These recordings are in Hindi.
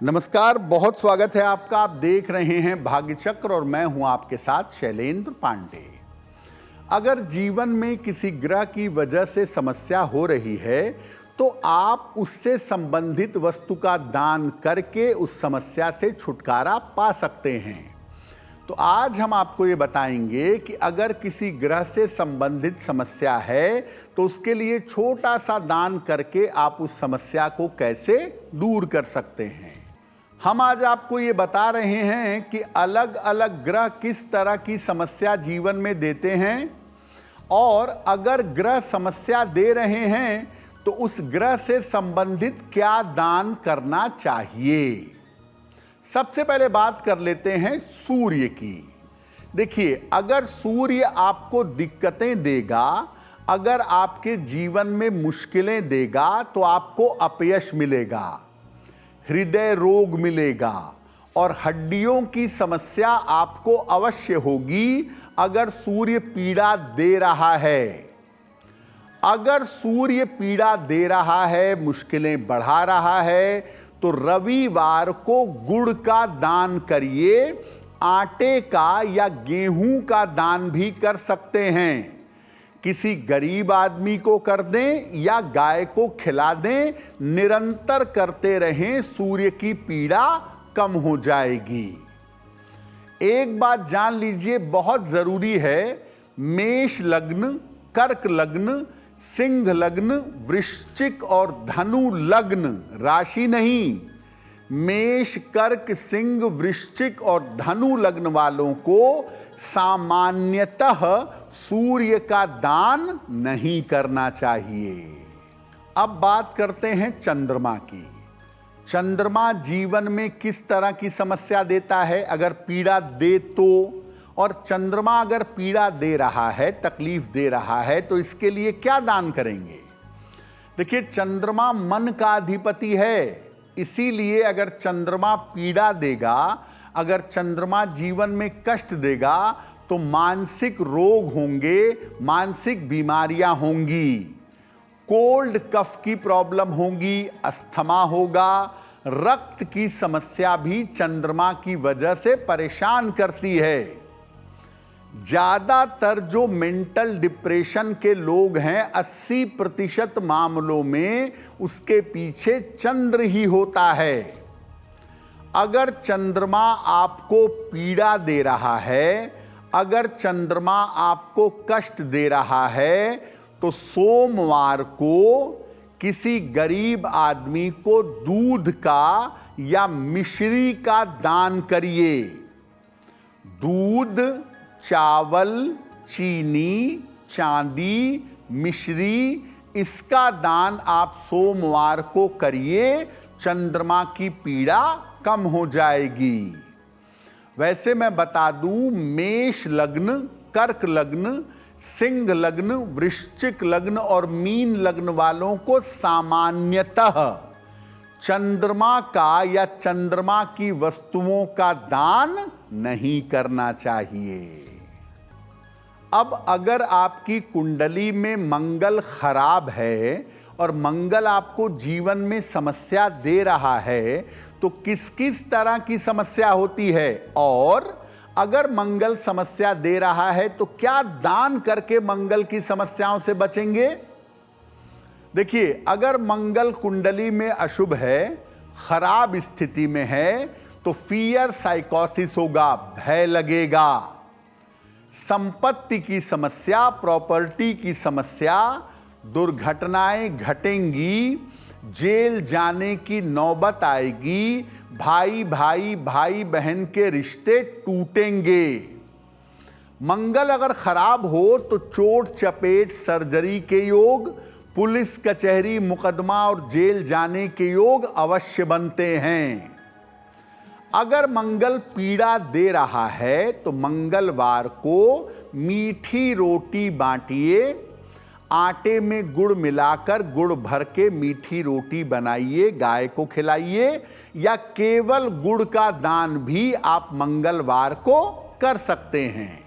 नमस्कार, बहुत स्वागत है आपका। आप देख रहे हैं भाग्य चक्र और मैं हूं आपके साथ शैलेंद्र पांडे। अगर जीवन में किसी ग्रह की वजह से समस्या हो रही है तो आप उससे संबंधित वस्तु का दान करके उस समस्या से छुटकारा पा सकते हैं। तो आज हम आपको ये बताएंगे कि अगर किसी ग्रह से संबंधित समस्या है तो उसके लिए छोटा सा दान करके आप उस समस्या को कैसे दूर कर सकते हैं। हम आज आपको ये बता रहे हैं कि अलग अलग ग्रह किस तरह की समस्या जीवन में देते हैं और अगर ग्रह समस्या दे रहे हैं तो उस ग्रह से संबंधित क्या दान करना चाहिए। सबसे पहले बात कर लेते हैं सूर्य की। देखिए, अगर सूर्य आपको दिक्कतें देगा, अगर आपके जीवन में मुश्किलें देगा तो आपको अपयश मिलेगा, हृदय रोग मिलेगा और हड्डियों की समस्या आपको अवश्य होगी अगर सूर्य पीड़ा दे रहा है। अगर सूर्य पीड़ा दे रहा है, मुश्किलें बढ़ा रहा है, तो रविवार को गुड़ का दान करिए। आटे का या गेहूं का दान भी कर सकते हैं। किसी गरीब आदमी को कर दें या गाय को खिला दें, निरंतर करते रहें, सूर्य की पीड़ा कम हो जाएगी। एक बात जान लीजिए, बहुत जरूरी है, मेष लग्न, कर्क लग्न, सिंह लग्न, वृश्चिक और धनु लग्न राशि नहीं, मेष, कर्क, सिंह, वृश्चिक और धनु लग्न वालों को सामान्यतः सूर्य का दान नहीं करना चाहिए। अब बात करते हैं चंद्रमा की। चंद्रमा जीवन में किस तरह की समस्या देता है अगर पीड़ा दे तो, और चंद्रमा अगर पीड़ा दे रहा है, तकलीफ दे रहा है, तो इसके लिए क्या दान करेंगे। देखिए, चंद्रमा मन का अधिपति है, इसीलिए अगर चंद्रमा पीड़ा देगा, अगर चंद्रमा जीवन में कष्ट देगा तो मानसिक रोग होंगे, मानसिक बीमारियां होंगी, कोल्ड कफ की प्रॉब्लम होगी, अस्थमा होगा, रक्त की समस्या भी चंद्रमा की वजह से परेशान करती है। ज्यादातर जो मेंटल डिप्रेशन के लोग हैं, 80% मामलों में उसके पीछे चंद्र ही होता है। अगर चंद्रमा आपको पीड़ा दे रहा है, अगर चंद्रमा आपको कष्ट दे रहा है, तो सोमवार को किसी गरीब आदमी को दूध का या मिश्री का दान करिए। दूध, चावल, चीनी, चांदी, मिश्री, इसका दान आप सोमवार को करिए, चंद्रमा की पीड़ा कम हो जाएगी। वैसे मैं बता दूं, मेष लग्न, कर्क लग्न, सिंह लग्न, वृश्चिक लग्न और मीन लग्न वालों को सामान्यतः चंद्रमा का या चंद्रमा की वस्तुओं का दान नहीं करना चाहिए। अब अगर आपकी कुंडली में मंगल खराब है और मंगल आपको जीवन में समस्या दे रहा है तो किस किस तरह की समस्या होती है, और अगर मंगल समस्या दे रहा है तो क्या दान करके मंगल की समस्याओं से बचेंगे। देखिए, अगर मंगल कुंडली में अशुभ है, खराब स्थिति में है, तो फियर साइकोसिस होगा, भय लगेगा, संपत्ति की समस्या, प्रॉपर्टी की समस्या, दुर्घटनाएं घटेंगी, जेल जाने की नौबत आएगी, भाई भाई भाई बहन के रिश्ते टूटेंगे। मंगल अगर खराब हो तो चोट चपेट, सर्जरी के योग, पुलिस कचहरी, मुकदमा और जेल जाने के योग अवश्य बनते हैं। अगर मंगल पीड़ा दे रहा है तो मंगलवार को मीठी रोटी बांटिए, आटे में गुड़ मिलाकर गुड़ भर के मीठी रोटी बनाइए, गाय को खिलाइए, या केवल गुड़ का दान भी आप मंगलवार को कर सकते हैं।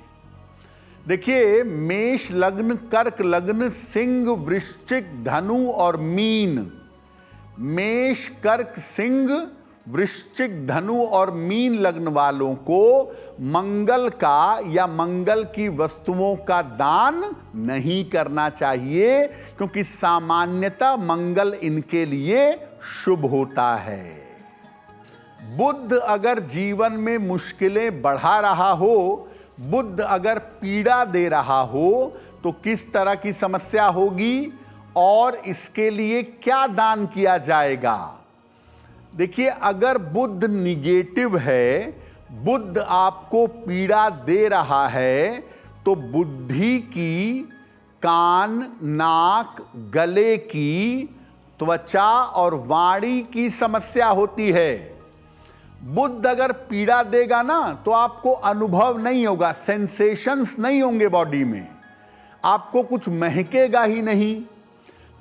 देखिए, मेष लग्न, कर्क लग्न, सिंह, वृश्चिक, धनु और मीन, मेष, कर्क, सिंह, वृश्चिक, धनु और मीन लग्न वालों को मंगल का या मंगल की वस्तुओं का दान नहीं करना चाहिए, क्योंकि सामान्यतः मंगल इनके लिए शुभ होता है। बुध अगर जीवन में मुश्किलें बढ़ा रहा हो, बुध अगर पीड़ा दे रहा हो, तो किस तरह की समस्या होगी और इसके लिए क्या दान किया जाएगा? देखिए, अगर बुध निगेटिव है, बुध आपको पीड़ा दे रहा है, तो बुद्धि की, कान, नाक, गले की, त्वचा और वाणी की समस्या होती है। बुध अगर पीड़ा देगा ना, तो आपको अनुभव नहीं होगा, सेंसेशंस नहीं होंगे बॉडी में, आपको कुछ महकेगा ही नहीं।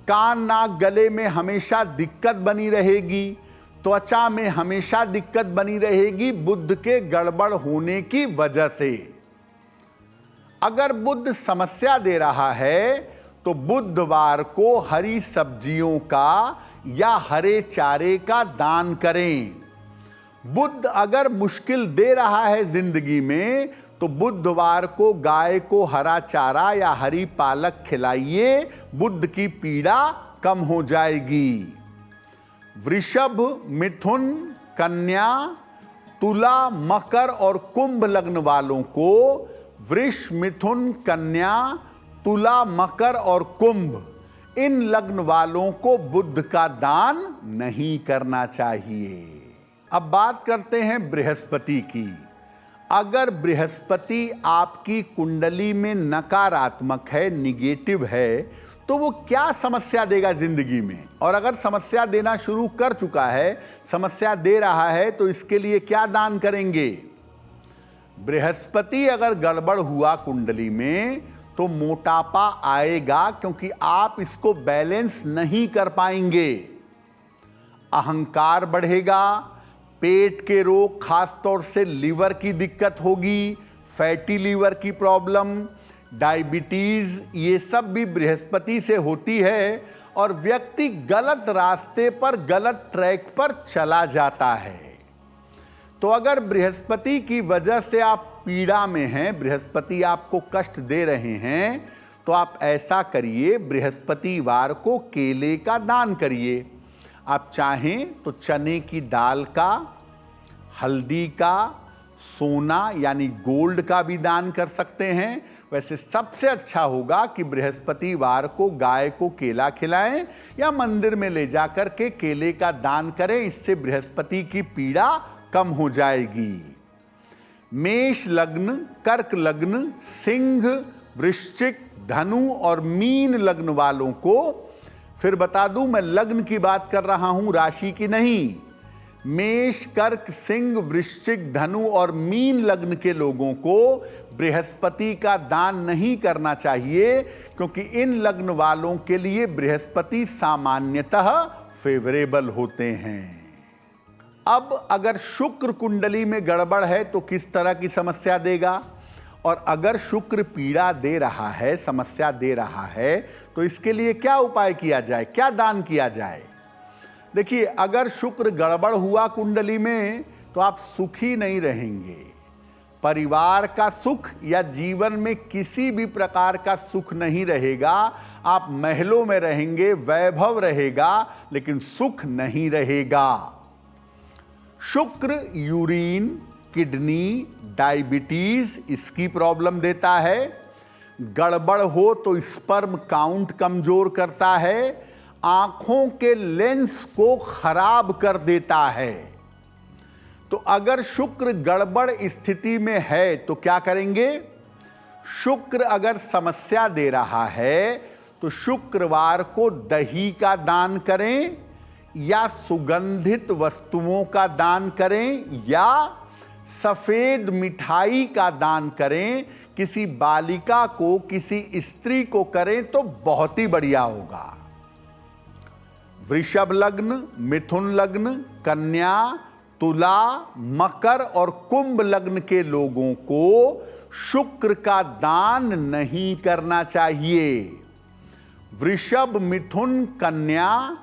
कान, नाक, गले में हमेशा दिक्कत बनी रहेगी, त्वचा में हमेशा दिक्कत बनी रहेगी, बुध के गड़बड़ होने की वजह से। अगर बुध समस्या दे रहा है, तो बुधवार को हरी सब्जियों का या हरे चारे का दान करें। बुध अगर मुश्किल दे रहा है जिंदगी में, तो बुधवार को गाय को हरा चारा या हरी पालक खिलाइए, बुध की पीड़ा कम हो जाएगी। वृषभ, मिथुन, कन्या, तुला, मकर और कुंभ लग्न वालों को वृष, मिथुन, कन्या, तुला, मकर और कुंभ, इन लग्न वालों को बुध का दान नहीं करना चाहिए। अब बात करते हैं बृहस्पति की। अगर बृहस्पति आपकी कुंडली में नकारात्मक है, निगेटिव है, तो वो क्या समस्या देगा जिंदगी में? और अगर समस्या देना शुरू कर चुका है, समस्या दे रहा है, तो इसके लिए क्या दान करेंगे? बृहस्पति अगर गड़बड़ हुआ कुंडली में, तो मोटापा आएगा, क्योंकि आप इसको बैलेंस नहीं कर पाएंगे। अहंकार बढ़ेगा, पेट के रोग, खासतौर से लीवर की दिक्कत होगी, फैटी लीवर की प्रॉब्लम, डायबिटीज, ये सब भी बृहस्पति से होती है और व्यक्ति गलत रास्ते पर, गलत ट्रैक पर चला जाता है। तो अगर बृहस्पति की वजह से आप पीड़ा में हैं, बृहस्पति आपको कष्ट दे रहे हैं, तो आप ऐसा करिए, बृहस्पतिवार को केले का दान करिए। आप चाहें तो चने की दाल का, हल्दी का, सोना यानी गोल्ड का भी दान कर सकते हैं। वैसे सबसे अच्छा होगा कि बृहस्पतिवार को गाय को केला खिलाएं या मंदिर में ले जाकर के केले का दान करें, इससे बृहस्पति की पीड़ा कम हो जाएगी। मेष लग्न, कर्क लग्न, सिंह, वृश्चिक, धनु और मीन लग्न वालों को, फिर बता दूं, मैं लग्न की बात कर रहा हूं, राशि की नहीं। मेष, कर्क, सिंह, वृश्चिक, धनु और मीन लग्न के लोगों को बृहस्पति का दान नहीं करना चाहिए, क्योंकि इन लग्न वालों के लिए बृहस्पति सामान्यतः फेवरेबल होते हैं। अब अगर शुक्र कुंडली में गड़बड़ है, तो किस तरह की समस्या देगा? और अगर शुक्र पीड़ा दे रहा है, समस्या दे रहा है, तो इसके लिए क्या उपाय किया जाए, क्या दान किया जाए? देखिए, अगर शुक्र गड़बड़ हुआ कुंडली में, तो आप सुखी नहीं रहेंगे। परिवार का सुख या जीवन में किसी भी प्रकार का सुख नहीं रहेगा। आप महलों में रहेंगे, वैभव रहेगा, लेकिन सुख नहीं रहेगा। शुक्र यूरिन, किडनी, डायबिटीज, इसकी प्रॉब्लम देता है। गड़बड़ हो तो स्पर्म काउंट कमजोर करता है, आंखों के लेंस को खराब कर देता है। तो अगर शुक्र गड़बड़ स्थिति में है, तो क्या करेंगे? शुक्र अगर समस्या दे रहा है, तो शुक्रवार को दही का दान करें या सुगंधित वस्तुओं का दान करें या सफेद मिठाई का दान करें। किसी बालिका को, किसी स्त्री को करें तो बहुत ही बढ़िया होगा। वृषभ लग्न, मिथुन लग्न, कन्या, तुला, मकर और कुंभ लग्न के लोगों को शुक्र का दान नहीं करना चाहिए। वृषभ, मिथुन, कन्या,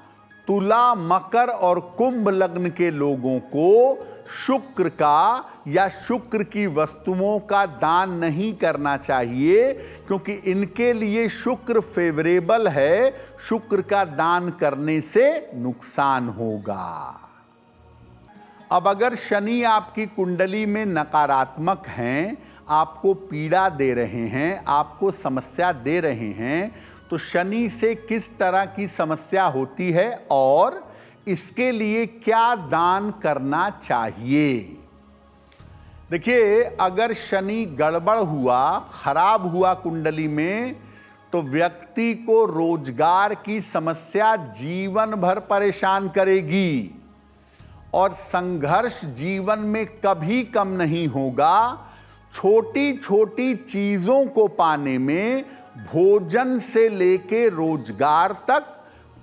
तुला, मकर और कुंभ लग्न के लोगों को शुक्र का या शुक्र की वस्तुओं का दान नहीं करना चाहिए, क्योंकि इनके लिए शुक्र फेवरेबल है। शुक्र का दान करने से नुकसान होगा। अब अगर शनि आपकी कुंडली में नकारात्मक हैं, आपको पीड़ा दे रहे हैं, आपको समस्या दे रहे हैं, तो शनि से किस तरह की समस्या होती है और इसके लिए क्या दान करना चाहिए। देखिए, अगर शनि गड़बड़ हुआ, खराब हुआ कुंडली में, तो व्यक्ति को रोजगार की समस्या जीवन भर परेशान करेगी और संघर्ष जीवन में कभी कम नहीं होगा। छोटी छोटी चीजों को पाने में, भोजन से लेके रोजगार तक,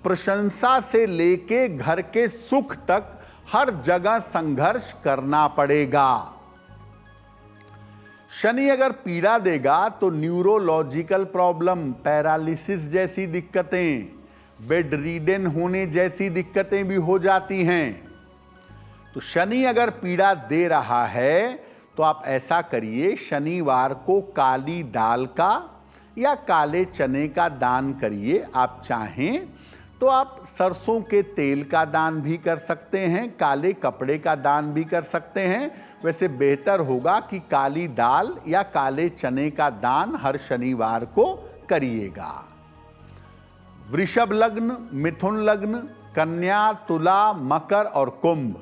प्रशंसा से लेके घर के सुख तक, हर जगह संघर्ष करना पड़ेगा। शनि अगर पीड़ा देगा तो न्यूरोलॉजिकल प्रॉब्लम, पैरालिसिस जैसी दिक्कतें, बेड रीडन होने जैसी दिक्कतें भी हो जाती हैं। तो शनि अगर पीड़ा दे रहा है तो आप ऐसा करिए, शनिवार को काली दाल का या काले चने का दान करिए। आप चाहें तो आप सरसों के तेल का दान भी कर सकते हैं, काले कपड़े का दान भी कर सकते हैं। वैसे बेहतर होगा कि काली दाल या काले चने का दान हर शनिवार को करिएगा। वृषभ लग्न, मिथुन लग्न, कन्या, तुला, मकर और कुंभ।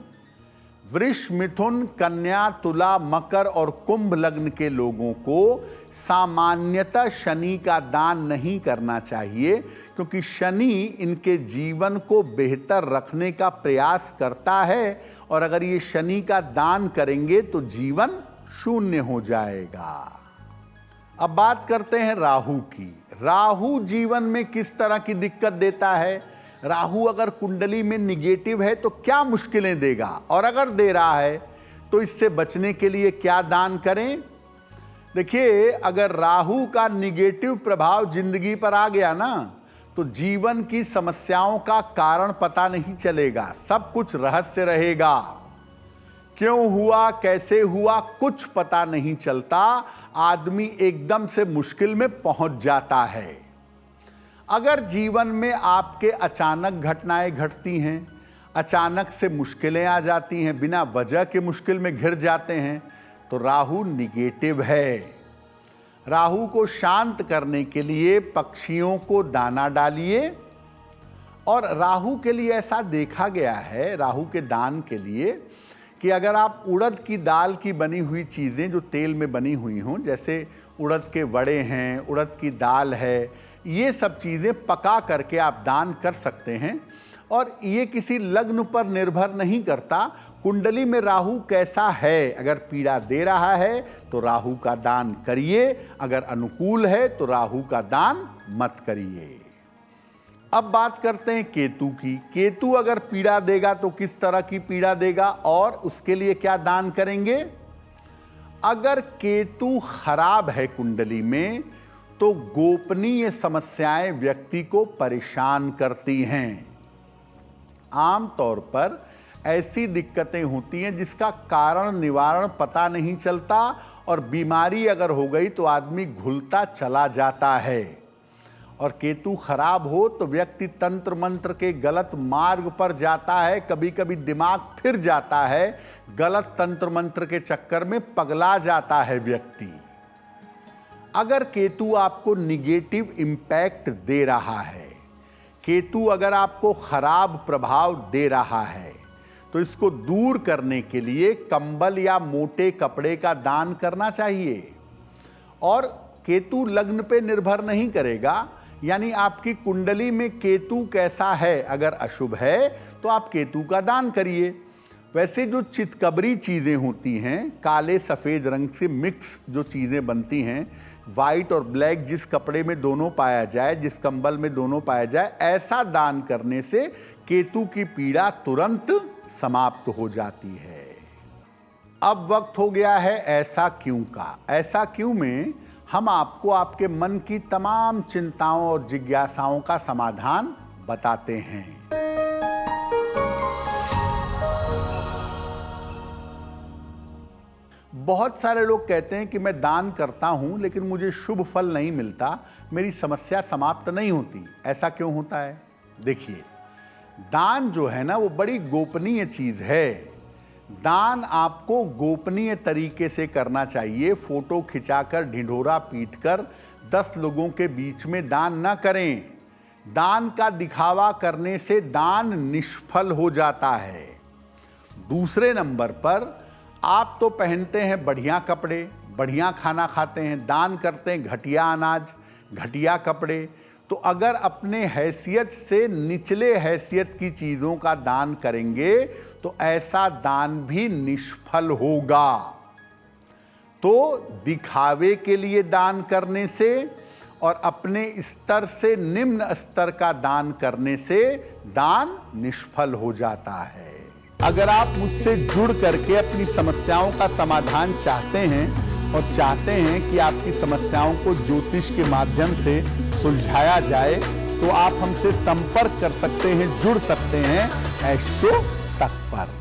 वृष, मिथुन, कन्या, तुला, मकर और कुंभ लग्न के लोगों को सामान्यतः शनि का दान नहीं करना चाहिए, क्योंकि शनि इनके जीवन को बेहतर रखने का प्रयास करता है और अगर ये शनि का दान करेंगे तो जीवन शून्य हो जाएगा। अब बात करते हैं राहु की। राहु जीवन में किस तरह की दिक्कत देता है। राहु अगर कुंडली में निगेटिव है तो क्या मुश्किलें देगा, और अगर दे रहा है तो इससे बचने के लिए क्या दान करें। देखिए, अगर राहु का निगेटिव प्रभाव जिंदगी पर आ गया ना, तो जीवन की समस्याओं का कारण पता नहीं चलेगा, सब कुछ रहस्य रहेगा। क्यों हुआ, कैसे हुआ, कुछ पता नहीं चलता। आदमी एकदम से मुश्किल में पहुंच जाता है। अगर जीवन में आपके अचानक घटनाएं घटती हैं, अचानक से मुश्किलें आ जाती हैं, बिना वजह के मुश्किल में घिर जाते हैं, तो राहु निगेटिव है। राहु को शांत करने के लिए पक्षियों को दाना डालिए। और राहु के लिए ऐसा देखा गया है, राहु के दान के लिए, कि अगर आप उड़द की दाल की बनी हुई चीज़ें जो तेल में बनी हुई हों, जैसे उड़द के वड़े हैं, उड़द की दाल है, ये सब चीज़ें पका करके आप दान कर सकते हैं। और ये किसी लग्न पर निर्भर नहीं करता, कुंडली में राहु कैसा है। अगर पीड़ा दे रहा है तो राहु का दान करिए, अगर अनुकूल है तो राहु का दान मत करिए। अब बात करते हैं केतु की। केतु अगर पीड़ा देगा तो किस तरह की पीड़ा देगा और उसके लिए क्या दान करेंगे। अगर केतु खराब है कुंडली में तो गोपनीय समस्याएं व्यक्ति को परेशान करती हैं। आमतौर पर ऐसी दिक्कतें होती हैं जिसका कारण निवारण पता नहीं चलता, और बीमारी अगर हो गई तो आदमी घुलता चला जाता है। और केतु खराब हो तो व्यक्ति तंत्र मंत्र के गलत मार्ग पर जाता है, कभी कभी दिमाग फिर जाता है, गलत तंत्र मंत्र के चक्कर में पगला जाता है व्यक्ति। अगर केतु आपको निगेटिव इम्पैक्ट दे रहा है, केतु अगर आपको खराब प्रभाव दे रहा है, तो इसको दूर करने के लिए कंबल या मोटे कपड़े का दान करना चाहिए। और केतु लग्न पे निर्भर नहीं करेगा, यानी आपकी कुंडली में केतु कैसा है, अगर अशुभ है तो आप केतु का दान करिए। वैसे जो चितकबरी चीज़ें होती हैं, काले सफ़ेद रंग से मिक्स जो चीज़ें बनती हैं, वाइट और ब्लैक, जिस कपड़े में दोनों पाया जाए, जिस कंबल में दोनों पाया जाए, ऐसा दान करने से केतु की पीड़ा तुरंत समाप्त हो जाती है। अब वक्त हो गया है ऐसा क्यों का। ऐसा क्यों में हम आपको आपके मन की तमाम चिंताओं और जिज्ञासाओं का समाधान बताते हैं। बहुत सारे लोग कहते हैं कि मैं दान करता हूं लेकिन मुझे शुभ फल नहीं मिलता, मेरी समस्या समाप्त नहीं होती। ऐसा क्यों होता है? देखिए, दान जो है ना वो बड़ी गोपनीय चीज है। दान आपको गोपनीय तरीके से करना चाहिए। फोटो खिंचाकर, ढिंढोरा पीटकर 10 लोगों के बीच में दान ना करें। दान का दिखावा करने से दान निष्फल हो जाता है। दूसरे नंबर पर, आप तो पहनते हैं बढ़िया कपड़े, बढ़िया खाना खाते हैं, दान करते हैं घटिया अनाज, घटिया कपड़े, तो अगर अपने हैसियत से निचले हैसियत की चीजों का दान करेंगे तो ऐसा दान भी निष्फल होगा। तो दिखावे के लिए दान करने से और अपने स्तर से निम्न स्तर का दान करने से दान निष्फल हो जाता है। अगर आप मुझसे जुड़ करके अपनी समस्याओं का समाधान चाहते हैं और चाहते हैं कि आपकी समस्याओं को ज्योतिष के माध्यम से सुलझाया जाए, तो आप हमसे संपर्क कर सकते हैं, जुड़ सकते हैं एस्ट्रो तक पर।